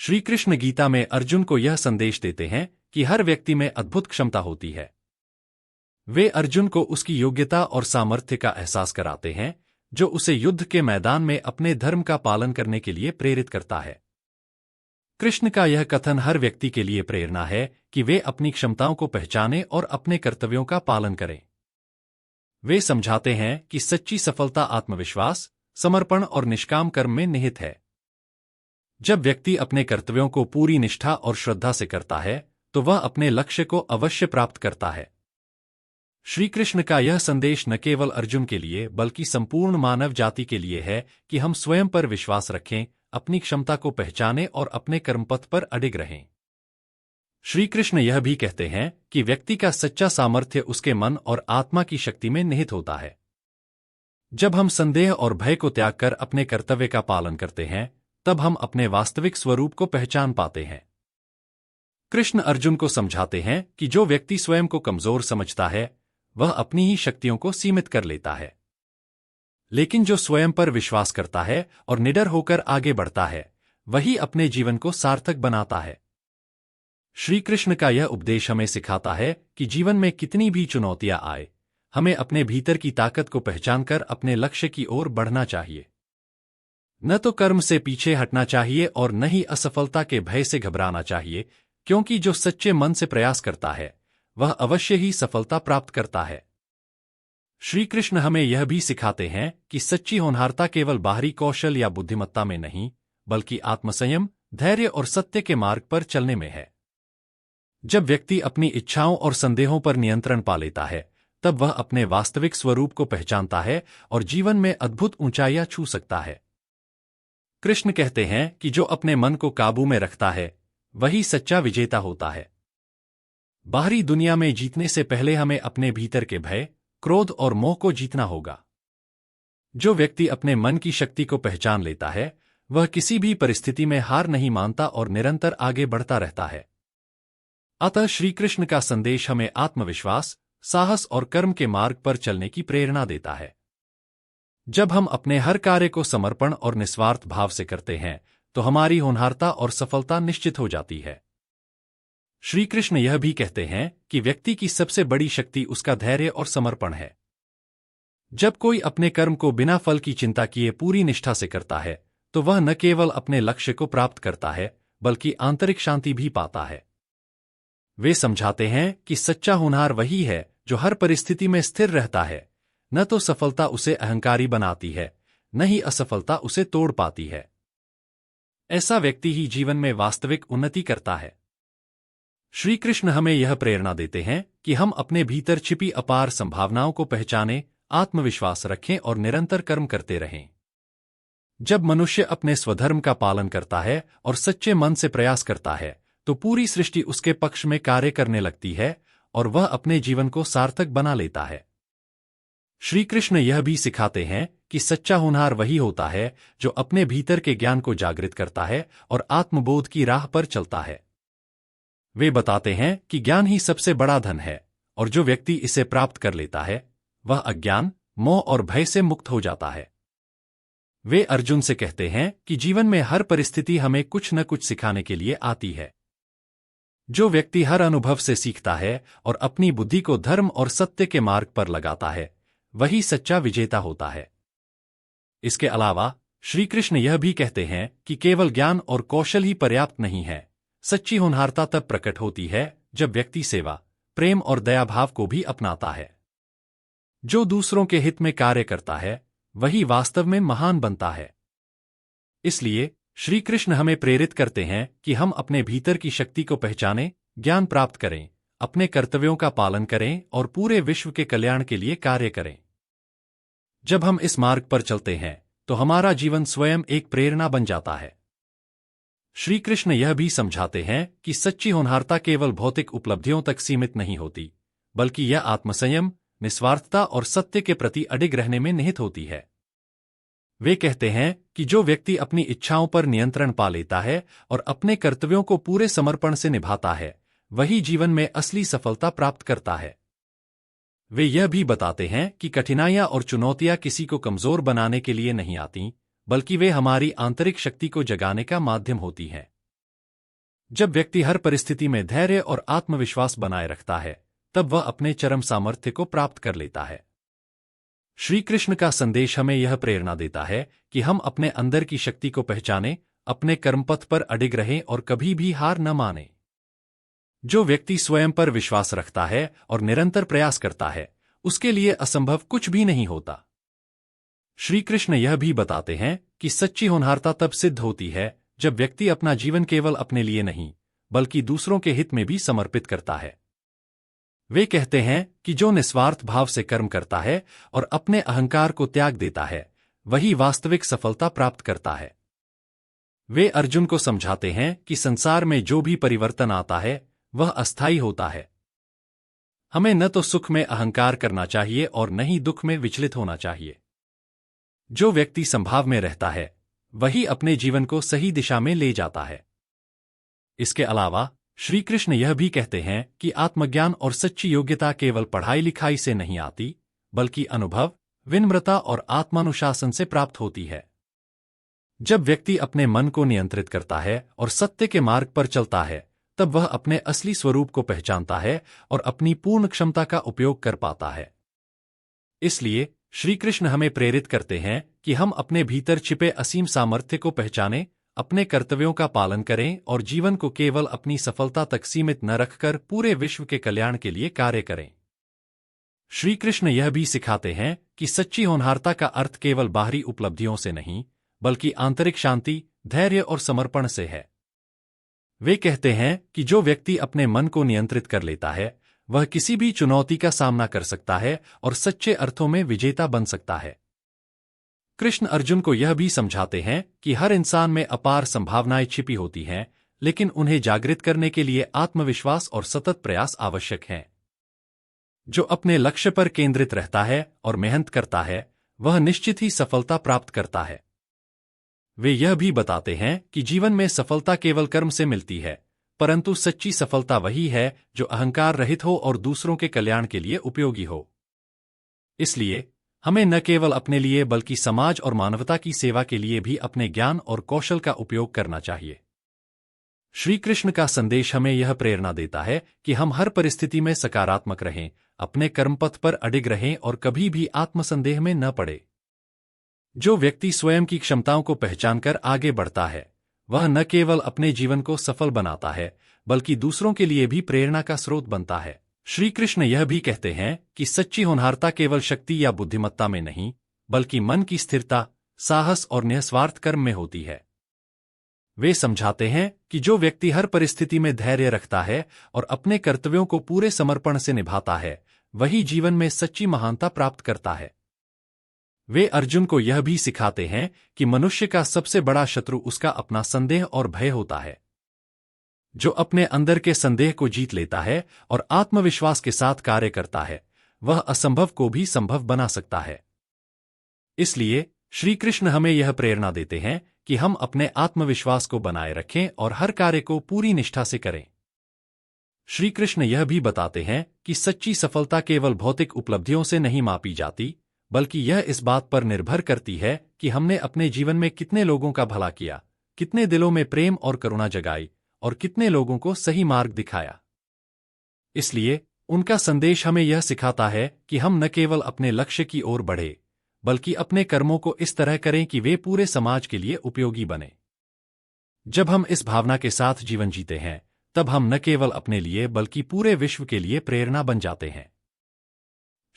श्री कृष्ण गीता में अर्जुन को यह संदेश देते हैं कि हर व्यक्ति में अद्भुत क्षमता होती है। वे अर्जुन को उसकी योग्यता और सामर्थ्य का एहसास कराते हैं, जो उसे युद्ध के मैदान में अपने धर्म का पालन करने के लिए प्रेरित करता है। कृष्ण का यह कथन हर व्यक्ति के लिए प्रेरणा है कि वे अपनी क्षमताओं को पहचानें और अपने कर्तव्यों का पालन करें। वे समझाते हैं कि सच्ची सफलता आत्मविश्वास, समर्पण और निष्काम कर्म में निहित है। जब व्यक्ति अपने कर्तव्यों को पूरी निष्ठा और श्रद्धा से करता है, तो वह अपने लक्ष्य को अवश्य प्राप्त करता है। श्री कृष्ण का यह संदेश न केवल अर्जुन के लिए बल्कि संपूर्ण मानव जाति के लिए है कि हम स्वयं पर विश्वास रखें, अपनी क्षमता को पहचानें और अपने कर्मपथ पर अडिग रहें। श्री कृष्ण यह भी कहते हैं कि व्यक्ति का सच्चा सामर्थ्य उसके मन और आत्मा की शक्ति में निहित होता है। जब हम संदेह और भय को त्याग कर अपने कर्तव्य का पालन करते हैं, तब हम अपने वास्तविक स्वरूप को पहचान पाते हैं। कृष्ण अर्जुन को समझाते हैं कि जो व्यक्ति स्वयं को कमजोर समझता है, वह अपनी ही शक्तियों को सीमित कर लेता है। लेकिन जो स्वयं पर विश्वास करता है और निडर होकर आगे बढ़ता है, वही अपने जीवन को सार्थक बनाता है। श्री कृष्ण का यह उपदेश हमें सिखाता है कि जीवन में कितनी भी चुनौतियां आए, हमें अपने भीतर की ताकत को पहचानकर अपने लक्ष्य की ओर बढ़ना चाहिए। न तो कर्म से पीछे हटना चाहिए और न ही असफलता के भय से घबराना चाहिए, क्योंकि जो सच्चे मन से प्रयास करता है, वह अवश्य ही सफलता प्राप्त करता है। श्री कृष्ण हमें यह भी सिखाते हैं कि सच्ची होनहारता केवल बाहरी कौशल या बुद्धिमत्ता में नहीं, बल्कि आत्मसंयम, धैर्य और सत्य के मार्ग पर चलने में है। जब व्यक्ति अपनी इच्छाओं और संदेहों पर नियंत्रण पा लेता है, तब वह अपने वास्तविक स्वरूप को पहचानता है और जीवन में अद्भुत ऊंचाइयां छू सकता है। कृष्ण कहते हैं कि जो अपने मन को काबू में रखता है, वही सच्चा विजेता होता है। बाहरी दुनिया में जीतने से पहले हमें अपने भीतर के भय, क्रोध और मोह को जीतना होगा। जो व्यक्ति अपने मन की शक्ति को पहचान लेता है, वह किसी भी परिस्थिति में हार नहीं मानता और निरंतर आगे बढ़ता रहता है। अतः श्री कृष्ण का संदेश हमें आत्मविश्वास, साहस और कर्म के मार्ग पर चलने की प्रेरणा देता है। जब हम अपने हर कार्य को समर्पण और निस्वार्थ भाव से करते हैं, तो हमारी होनहारता और सफलता निश्चित हो जाती है। श्री कृष्ण यह भी कहते हैं कि व्यक्ति की सबसे बड़ी शक्ति उसका धैर्य और समर्पण है। जब कोई अपने कर्म को बिना फल की चिंता किए पूरी निष्ठा से करता है, तो वह न केवल अपने लक्ष्य को प्राप्त करता है, बल्कि आंतरिक शांति भी पाता है। वे समझाते हैं कि सच्चा होनहार वही है जो हर परिस्थिति में स्थिर रहता है। न तो सफलता उसे अहंकारी बनाती है, न ही असफलता उसे तोड़ पाती है। ऐसा व्यक्ति ही जीवन में वास्तविक उन्नति करता है। श्री कृष्ण हमें यह प्रेरणा देते हैं कि हम अपने भीतर छिपी अपार संभावनाओं को पहचानें, आत्मविश्वास रखें और निरंतर कर्म करते रहें। जब मनुष्य अपने स्वधर्म का पालन करता है और सच्चे मन से प्रयास करता है, तो पूरी सृष्टि उसके पक्ष में कार्य करने लगती है और वह अपने जीवन को सार्थक बना लेता है। श्री कृष्ण यह भी सिखाते हैं कि सच्चा होनहार वही होता है जो अपने भीतर के ज्ञान को जागृत करता है और आत्मबोध की राह पर चलता है। वे बताते हैं कि ज्ञान ही सबसे बड़ा धन है और जो व्यक्ति इसे प्राप्त कर लेता है, वह अज्ञान, मोह और भय से मुक्त हो जाता है। वे अर्जुन से कहते हैं कि जीवन में हर परिस्थिति हमें कुछ न कुछ सिखाने के लिए आती है। जो व्यक्ति हर अनुभव से सीखता है और अपनी बुद्धि को धर्म और सत्य के मार्ग पर लगाता है, वही सच्चा विजेता होता है। इसके अलावा श्री कृष्ण यह भी कहते हैं कि केवल ज्ञान और कौशल ही पर्याप्त नहीं है। सच्ची होनहारता तब प्रकट होती है जब व्यक्ति सेवा, प्रेम और दया भाव को भी अपनाता है। जो दूसरों के हित में कार्य करता है, वही वास्तव में महान बनता है। इसलिए श्री कृष्ण हमें प्रेरित करते हैं कि हम अपने भीतर की शक्ति को पहचानें, ज्ञान प्राप्त करें, अपने कर्तव्यों का पालन करें और पूरे विश्व के कल्याण के लिए कार्य करें। जब हम इस मार्ग पर चलते हैं, तो हमारा जीवन स्वयं एक प्रेरणा बन जाता है। श्री कृष्ण यह भी समझाते हैं कि सच्ची होनहारता केवल भौतिक उपलब्धियों तक सीमित नहीं होती, बल्कि यह आत्मसंयम, निस्वार्थता और सत्य के प्रति अडिग रहने में निहित होती है। वे कहते हैं कि जो व्यक्ति अपनी इच्छाओं पर नियंत्रण पा लेता है और अपने कर्तव्यों को पूरे समर्पण से निभाता है, वही जीवन में असली सफलता प्राप्त करता है। वे यह भी बताते हैं कि कठिनाइयां और चुनौतियां किसी को कमजोर बनाने के लिए नहीं आती, बल्कि वे हमारी आंतरिक शक्ति को जगाने का माध्यम होती हैं। जब व्यक्ति हर परिस्थिति में धैर्य और आत्मविश्वास बनाए रखता है, तब वह अपने चरम सामर्थ्य को प्राप्त कर लेता है। श्री कृष्ण का संदेश हमें यह प्रेरणा देता है कि हम अपने अंदर की शक्ति को पहचानें, अपने कर्मपथ पर अडिग रहें और कभी भी हार न मानें। जो व्यक्ति स्वयं पर विश्वास रखता है और निरंतर प्रयास करता है, उसके लिए असंभव कुछ भी नहीं होता। श्री कृष्ण यह भी बताते हैं कि सच्ची होनहारता तब सिद्ध होती है जब व्यक्ति अपना जीवन केवल अपने लिए नहीं, बल्कि दूसरों के हित में भी समर्पित करता है। वे कहते हैं कि जो निस्वार्थ भाव से कर्म करता है और अपने अहंकार को त्याग देता है, वही वास्तविक सफलता प्राप्त करता है। वे अर्जुन को समझाते हैं कि संसार में जो भी परिवर्तन आता है, वह अस्थायी होता है। हमें न तो सुख में अहंकार करना चाहिए और न ही दुख में विचलित होना चाहिए। जो व्यक्ति संभाव में रहता है, वही अपने जीवन को सही दिशा में ले जाता है। इसके अलावा श्री कृष्ण यह भी कहते हैं कि आत्मज्ञान और सच्ची योग्यता केवल पढ़ाई लिखाई से नहीं आती, बल्कि अनुभव, विनम्रता और आत्मानुशासन से प्राप्त होती है। जब व्यक्ति अपने मन को नियंत्रित करता है और सत्य के मार्ग पर चलता है, तब वह अपने असली स्वरूप को पहचानता है और अपनी पूर्ण क्षमता का उपयोग कर पाता है। इसलिए श्री कृष्ण हमें प्रेरित करते हैं कि हम अपने भीतर छिपे असीम सामर्थ्य को पहचानें, अपने कर्तव्यों का पालन करें और जीवन को केवल अपनी सफलता तक सीमित न रखकर पूरे विश्व के कल्याण के लिए कार्य करें। श्री कृष्ण यह भी सिखाते हैं कि सच्ची होनहारता का अर्थ केवल बाहरी उपलब्धियों से नहीं, बल्कि आंतरिक शांति, धैर्य और समर्पण से है। वे कहते हैं कि जो व्यक्ति अपने मन को नियंत्रित कर लेता है, वह किसी भी चुनौती का सामना कर सकता है और सच्चे अर्थों में विजेता बन सकता है। कृष्ण अर्जुन को यह भी समझाते हैं कि हर इंसान में अपार संभावनाएं छिपी होती हैं, लेकिन उन्हें जागृत करने के लिए आत्मविश्वास और सतत प्रयास आवश्यक हैं। जो अपने लक्ष्य पर केंद्रित रहता है और मेहनत करता है, वह निश्चित ही सफलता प्राप्त करता है। वे यह भी बताते हैं कि जीवन में सफलता केवल कर्म से मिलती है, परंतु सच्ची सफलता वही है जो अहंकार रहित हो और दूसरों के कल्याण के लिए उपयोगी हो। इसलिए हमें न केवल अपने लिए बल्कि समाज और मानवता की सेवा के लिए भी अपने ज्ञान और कौशल का उपयोग करना चाहिए। श्री कृष्ण का संदेश हमें यह प्रेरणा देता है कि हम हर परिस्थिति में सकारात्मक रहें, अपने कर्मपथ पर अडिग रहें और कभी भी आत्मसंदेह में न पड़े। जो व्यक्ति स्वयं की क्षमताओं को पहचानकर आगे बढ़ता है, वह न केवल अपने जीवन को सफल बनाता है, बल्कि दूसरों के लिए भी प्रेरणा का स्रोत बनता है। श्री कृष्ण यह भी कहते हैं कि सच्ची होनहारता केवल शक्ति या बुद्धिमत्ता में नहीं, बल्कि मन की स्थिरता, साहस और निस्वार्थ कर्म में होती है। वे समझाते हैं कि जो व्यक्ति हर परिस्थिति में धैर्य रखता है और अपने कर्तव्यों को पूरे समर्पण से निभाता है, वही जीवन में सच्ची महानता प्राप्त करता है। वे अर्जुन को यह भी सिखाते हैं कि मनुष्य का सबसे बड़ा शत्रु उसका अपना संदेह और भय होता है। जो अपने अंदर के संदेह को जीत लेता है और आत्मविश्वास के साथ कार्य करता है, वह असंभव को भी संभव बना सकता है। इसलिए श्री कृष्ण हमें यह प्रेरणा देते हैं कि हम अपने आत्मविश्वास को बनाए रखें और हर कार्य को पूरी निष्ठा से करें। श्री कृष्ण यह भी बताते हैं कि सच्ची सफलता केवल भौतिक उपलब्धियों से नहीं मापी जाती, बल्कि यह इस बात पर निर्भर करती है कि हमने अपने जीवन में कितने लोगों का भला किया, कितने दिलों में प्रेम और करुणा जगाई और कितने लोगों को सही मार्ग दिखाया। इसलिए उनका संदेश हमें यह सिखाता है कि हम न केवल अपने लक्ष्य की ओर बढ़े, बल्कि अपने कर्मों को इस तरह करें कि वे पूरे समाज के लिए उपयोगी बने। जब हम इस भावना के साथ जीवन जीते हैं, तब हम न केवल अपने लिए बल्कि पूरे विश्व के लिए प्रेरणा बन जाते हैं।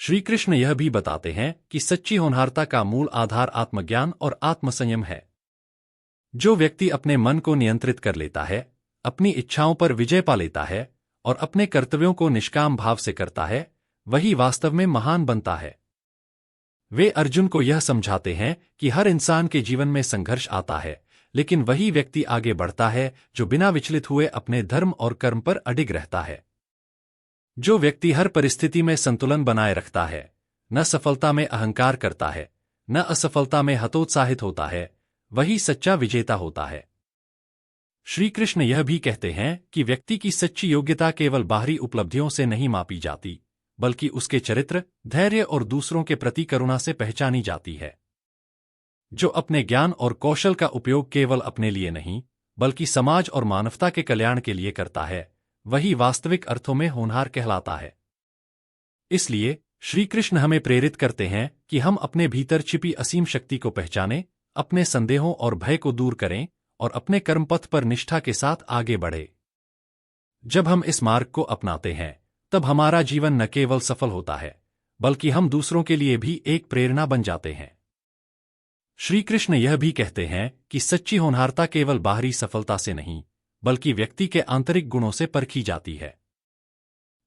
श्री कृष्ण यह भी बताते हैं कि सच्ची होनहारता का मूल आधार आत्मज्ञान और आत्मसंयम है। जो व्यक्ति अपने मन को नियंत्रित कर लेता है, अपनी इच्छाओं पर विजय पा लेता है और अपने कर्तव्यों को निष्काम भाव से करता है, वही वास्तव में महान बनता है। वे अर्जुन को यह समझाते हैं कि हर इंसान के जीवन में संघर्ष आता है, लेकिन वही व्यक्ति आगे बढ़ता है जो बिना विचलित हुए अपने धर्म और कर्म पर अडिग रहता है। जो व्यक्ति हर परिस्थिति में संतुलन बनाए रखता है, न सफलता में अहंकार करता है, न असफलता में हतोत्साहित होता है, वही सच्चा विजेता होता है। श्री कृष्ण यह भी कहते हैं कि व्यक्ति की सच्ची योग्यता केवल बाहरी उपलब्धियों से नहीं मापी जाती, बल्कि उसके चरित्र, धैर्य और दूसरों के प्रति करुणा से पहचानी जाती है। जो अपने ज्ञान और कौशल का उपयोग केवल अपने लिए नहीं, बल्कि समाज और मानवता के कल्याण के लिए करता है, वही वास्तविक अर्थों में होनहार कहलाता है। इसलिए श्री कृष्ण हमें प्रेरित करते हैं कि हम अपने भीतर छिपी असीम शक्ति को पहचानें, अपने संदेहों और भय को दूर करें और अपने कर्मपथ पर निष्ठा के साथ आगे बढ़े। जब हम इस मार्ग को अपनाते हैं, तब हमारा जीवन न केवल सफल होता है, बल्कि हम दूसरों के लिए भी एक प्रेरणा बन जाते हैं। श्री कृष्ण यह भी कहते हैं कि सच्ची होनहारता केवल बाहरी सफलता से नहीं, बल्कि व्यक्ति के आंतरिक गुणों से परखी जाती है।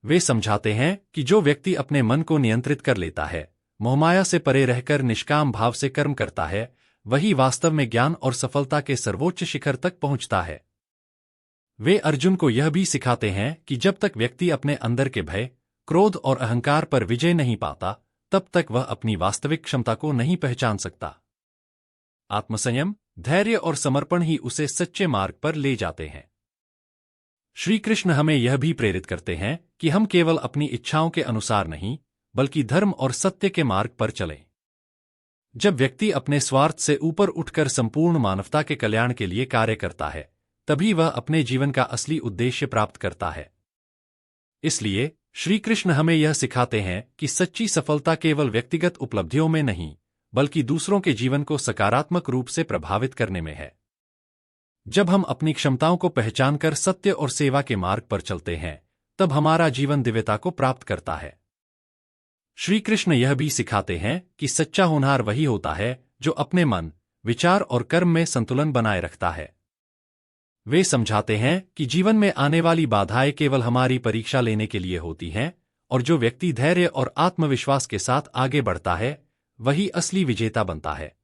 वे समझाते हैं कि जो व्यक्ति अपने मन को नियंत्रित कर लेता है, मोहमाया से परे रहकर निष्काम भाव से कर्म करता है, वही वास्तव में ज्ञान और सफलता के सर्वोच्च शिखर तक पहुंचता है। वे अर्जुन को यह भी सिखाते हैं कि जब तक व्यक्ति अपने अंदर के भय, क्रोध और अहंकार पर विजय नहीं पाता, तब तक वह अपनी वास्तविक क्षमता को नहीं पहचान सकता। आत्मसंयम, धैर्य और समर्पण ही उसे सच्चे मार्ग पर ले जाते हैं। श्री कृष्ण हमें यह भी प्रेरित करते हैं कि हम केवल अपनी इच्छाओं के अनुसार नहीं, बल्कि धर्म और सत्य के मार्ग पर चलें। जब व्यक्ति अपने स्वार्थ से ऊपर उठकर संपूर्ण मानवता के कल्याण के लिए कार्य करता है, तभी वह अपने जीवन का असली उद्देश्य प्राप्त करता है। इसलिए श्री कृष्ण हमें यह सिखाते हैं कि सच्ची सफलता केवल व्यक्तिगत उपलब्धियों में नहीं, बल्कि दूसरों के जीवन को सकारात्मक रूप से प्रभावित करने में है। जब हम अपनी क्षमताओं को पहचानकर सत्य और सेवा के मार्ग पर चलते हैं, तब हमारा जीवन दिव्यता को प्राप्त करता है। श्री कृष्ण यह भी सिखाते हैं कि सच्चा होनहार वही होता है जो अपने मन, विचार और कर्म में संतुलन बनाए रखता है। वे समझाते हैं कि जीवन में आने वाली बाधाएं केवल हमारी परीक्षा लेने के लिए होती हैं, और जो व्यक्ति धैर्य और आत्मविश्वास के साथ आगे बढ़ता है, वही असली विजेता बनता है।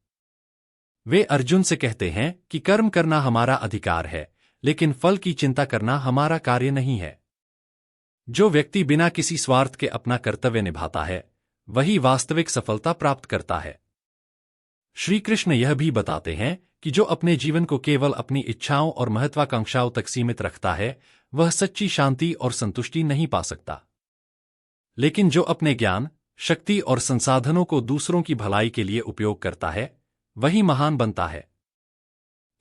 वे अर्जुन से कहते हैं कि कर्म करना हमारा अधिकार है, लेकिन फल की चिंता करना हमारा कार्य नहीं है। जो व्यक्ति बिना किसी स्वार्थ के अपना कर्तव्य निभाता है, वही वास्तविक सफलता प्राप्त करता है। श्री कृष्ण यह भी बताते हैं कि जो अपने जीवन को केवल अपनी इच्छाओं और महत्वाकांक्षाओं तक सीमित रखता है, वह सच्ची शांति और संतुष्टि नहीं पा सकता। लेकिन जो अपने ज्ञान, शक्ति और संसाधनों को दूसरों की भलाई के लिए उपयोग करता है, वही महान बनता है।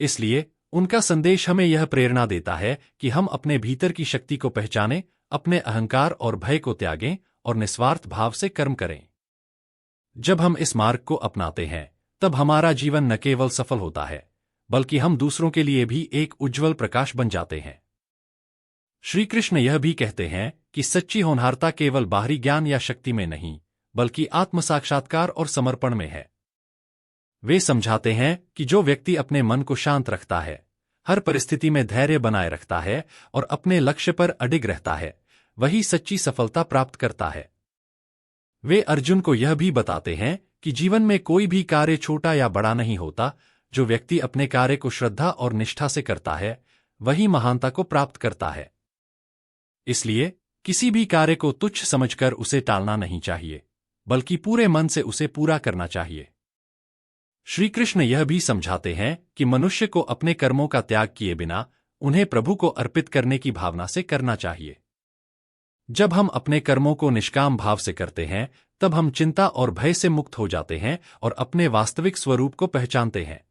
इसलिए उनका संदेश हमें यह प्रेरणा देता है कि हम अपने भीतर की शक्ति को पहचानें, अपने अहंकार और भय को त्यागें और निस्वार्थ भाव से कर्म करें। जब हम इस मार्ग को अपनाते हैं, तब हमारा जीवन न केवल सफल होता है, बल्कि हम दूसरों के लिए भी एक उज्ज्वल प्रकाश बन जाते हैं। श्री कृष्ण यह भी कहते हैं कि सच्ची होनहारता केवल बाहरी ज्ञान या शक्ति में नहीं, बल्कि आत्म साक्षात्कार और समर्पण में है। वे समझाते हैं कि जो व्यक्ति अपने मन को शांत रखता है, हर परिस्थिति में धैर्य बनाए रखता है और अपने लक्ष्य पर अडिग रहता है, वही सच्ची सफलता प्राप्त करता है। वे अर्जुन को यह भी बताते हैं कि जीवन में कोई भी कार्य छोटा या बड़ा नहीं होता। जो व्यक्ति अपने कार्य को श्रद्धा और निष्ठा से करता है, वही महानता को प्राप्त करता है। इसलिए किसी भी कार्य को तुच्छ समझकर उसे टालना नहीं चाहिए, बल्कि पूरे मन से उसे पूरा करना चाहिए। श्री कृष्ण यह भी समझाते हैं कि मनुष्य को अपने कर्मों का त्याग किए बिना उन्हें प्रभु को अर्पित करने की भावना से करना चाहिए। जब हम अपने कर्मों को निष्काम भाव से करते हैं, तब हम चिंता और भय से मुक्त हो जाते हैं और अपने वास्तविक स्वरूप को पहचानते हैं।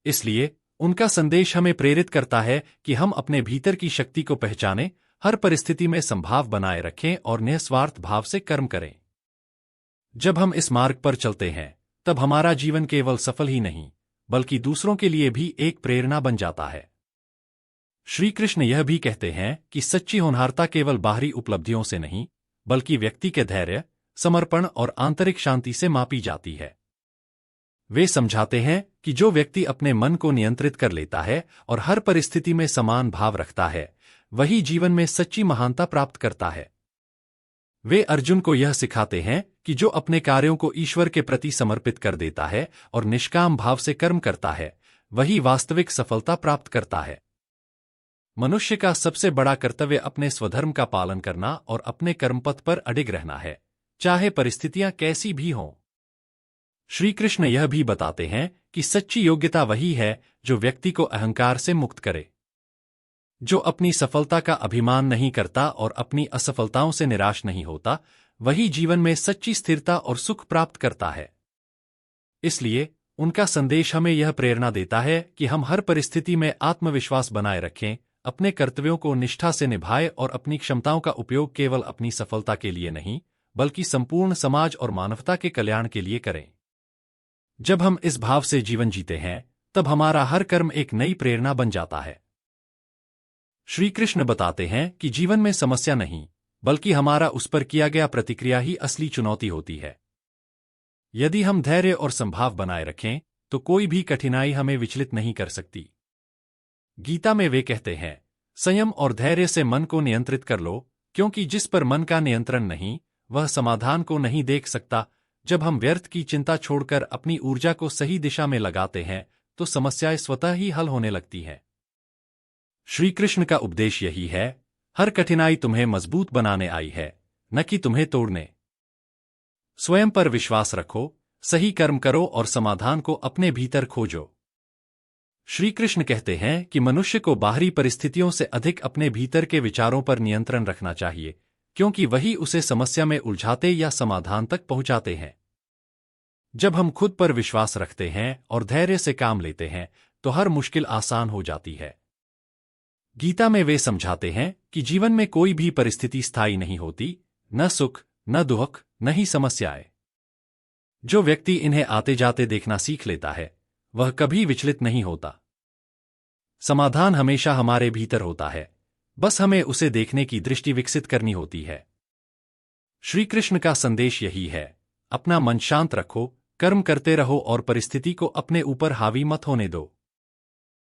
इसलिए उनका संदेश हमें प्रेरित करता है कि हम अपने भीतर की शक्ति को पहचानें, हर परिस्थिति में संभाव बनाए रखें और निस्वार्थ भाव से कर्म करें। जब हम इस मार्ग पर चलते हैं, तब हमारा जीवन केवल सफल ही नहीं, बल्कि दूसरों के लिए भी एक प्रेरणा बन जाता है। श्री कृष्ण यह भी कहते हैं कि सच्ची होनहारता केवल बाहरी उपलब्धियों से नहीं, बल्कि व्यक्ति के धैर्य, समर्पण और आंतरिक शांति से मापी जाती है। वे समझाते हैं कि जो व्यक्ति अपने मन को नियंत्रित कर लेता है और हर परिस्थिति में समान भाव रखता है, वही जीवन में सच्ची महानता प्राप्त करता है। वे अर्जुन को यह सिखाते हैं कि जो अपने कार्यों को ईश्वर के प्रति समर्पित कर देता है और निष्काम भाव से कर्म करता है, वही वास्तविक सफलता प्राप्त करता है। मनुष्य का सबसे बड़ा कर्तव्य अपने स्वधर्म का पालन करना और अपने कर्मपथ पर अडिग रहना है, चाहे परिस्थितियां कैसी भी हों। श्री कृष्ण यह भी बताते हैं कि सच्ची योग्यता वही है जो व्यक्ति को अहंकार से मुक्त करे। जो अपनी सफलता का अभिमान नहीं करता और अपनी असफलताओं से निराश नहीं होता, वही जीवन में सच्ची स्थिरता और सुख प्राप्त करता है। इसलिए उनका संदेश हमें यह प्रेरणा देता है कि हम हर परिस्थिति में आत्मविश्वास बनाए रखें, अपने कर्तव्यों को निष्ठा से निभाएं और अपनी क्षमताओं का उपयोग केवल अपनी सफलता के लिए नहीं, बल्कि संपूर्ण समाज और मानवता के कल्याण के लिए करें। जब हम इस भाव से जीवन जीते हैं, तब हमारा हर कर्म एक नई प्रेरणा बन जाता है। श्री कृष्ण बताते हैं कि जीवन में समस्या नहीं, बल्कि हमारा उस पर किया गया प्रतिक्रिया ही असली चुनौती होती है। यदि हम धैर्य और संभाव बनाए रखें, तो कोई भी कठिनाई हमें विचलित नहीं कर सकती। गीता में वे कहते हैं, संयम और धैर्य से मन को नियंत्रित कर लो, क्योंकि जिस पर मन का नियंत्रण नहीं, वह समाधान को नहीं देख सकता। जब हम व्यर्थ की चिंता छोड़कर अपनी ऊर्जा को सही दिशा में लगाते हैं, तो समस्याएं स्वतः ही हल होने लगती हैं। श्री कृष्ण का उपदेश यही है, हर कठिनाई तुम्हें मजबूत बनाने आई है, न कि तुम्हें तोड़ने। स्वयं पर विश्वास रखो, सही कर्म करो और समाधान को अपने भीतर खोजो। श्री कृष्ण कहते हैं कि मनुष्य को बाहरी परिस्थितियों से अधिक अपने भीतर के विचारों पर नियंत्रण रखना चाहिए, क्योंकि वही उसे समस्या में उलझाते या समाधान तक पहुंचाते हैं। जब हम खुद पर विश्वास रखते हैं और धैर्य से काम लेते हैं, तो हर मुश्किल आसान हो जाती है। गीता में वे समझाते हैं कि जीवन में कोई भी परिस्थिति स्थायी नहीं होती, न सुख, न दुख, न ही समस्याएं। जो व्यक्ति इन्हें आते जाते देखना सीख लेता है, वह कभी विचलित नहीं होता। समाधान हमेशा हमारे भीतर होता है, बस हमें उसे देखने की दृष्टि विकसित करनी होती है। श्री कृष्ण का संदेश यही है, अपना मन शांत रखो, कर्म करते रहो और परिस्थिति को अपने ऊपर हावी मत होने दो।